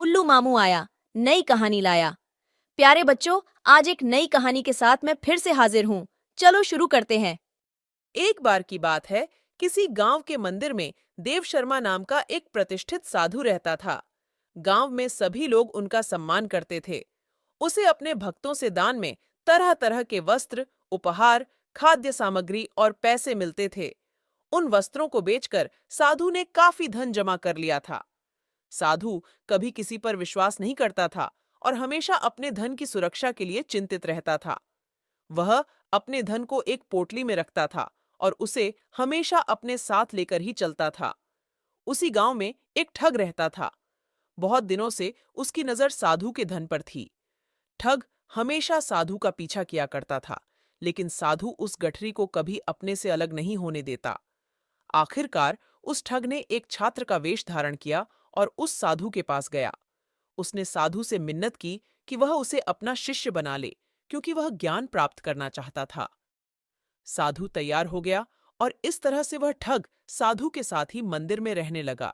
उल्लू मामू आया, नई कहानी लाया। प्यारे बच्चों, आज एक नई कहानी के साथ मैं फिर से हाजिर हूँ। चलो शुरू करते हैं। एक बार की बात है, किसी गांव के मंदिर में देव शर्मा नाम का एक प्रतिष्ठित साधु रहता था। गांव में सभी लोग उनका सम्मान करते थे। उसे अपने भक्तों से दान में तरह तरह के वस्त्र, उपहार, खाद्य सामग्री और पैसे मिलते थे। उन वस्त्रों को बेचकर साधु ने काफी धन जमा कर लिया था। साधु कभी किसी पर विश्वास नहीं करता था और हमेशा अपने धन की सुरक्षा के लिए चिंतित रहता था। वह अपने धन को एक पोटली में रखता था और उसे हमेशा अपने साथ लेकर ही चलता था। उसी गांव में एक ठग रहता था। बहुत दिनों से उसकी नजर साधु के धन पर थी। ठग हमेशा साधु का पीछा किया करता था, लेकिन साधु उस गठरी को कभी अपने से अलग नहीं होने देता। आखिरकार उस ठग ने एक छात्र का वेश धारण किया और उस साधु के पास गया। उसने साधु से मिन्नत की कि वह उसे अपना शिष्य बना ले, क्योंकि वह ज्ञान प्राप्त करना चाहता था। साधु तैयार हो गया और इस तरह से वह ठग साधु के साथ ही मंदिर में रहने लगा।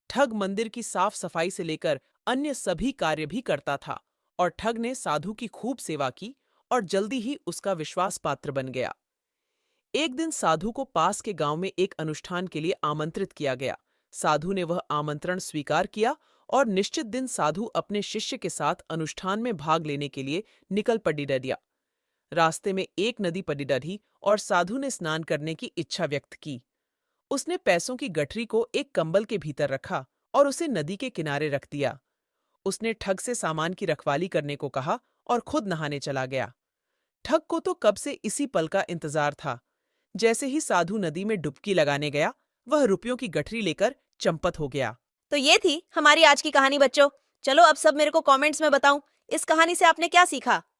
ठग मंदिर की साफ सफाई से लेकर अन्य सभी कार्य भी करता था और ठग ने साधु की खूब सेवा की और जल्दी ही उसका विश्वास पात्र बन गया। एक दिन साधु को पास के गांव में एक अनुष्ठान के लिए आमंत्रित किया गया। साधु ने वह आमंत्रण स्वीकार किया और निश्चित दिन साधु अपने शिष्य के साथ अनुष्ठान में भाग लेने के लिए निकल पड़ी डरिया। रास्ते में एक नदी पड़ी डरी और साधु ने स्नान करने की इच्छा व्यक्त की। उसने पैसों की गठरी को एक कंबल के भीतर रखा और उसे नदी के किनारे रख दिया। उसने ठग से सामान की रखवाली करने को कहा और खुद नहाने चला गया। ठग को तो कब से इसी पल का इंतजार था। जैसे ही साधु नदी में डुबकी लगाने गया, वह रुपयों की गठरी लेकर चंपत हो गया। तो ये थी हमारी आज की कहानी बच्चों। चलो अब सब मेरे को कमेंट्स में बताऊं, इस कहानी से आपने क्या सीखा।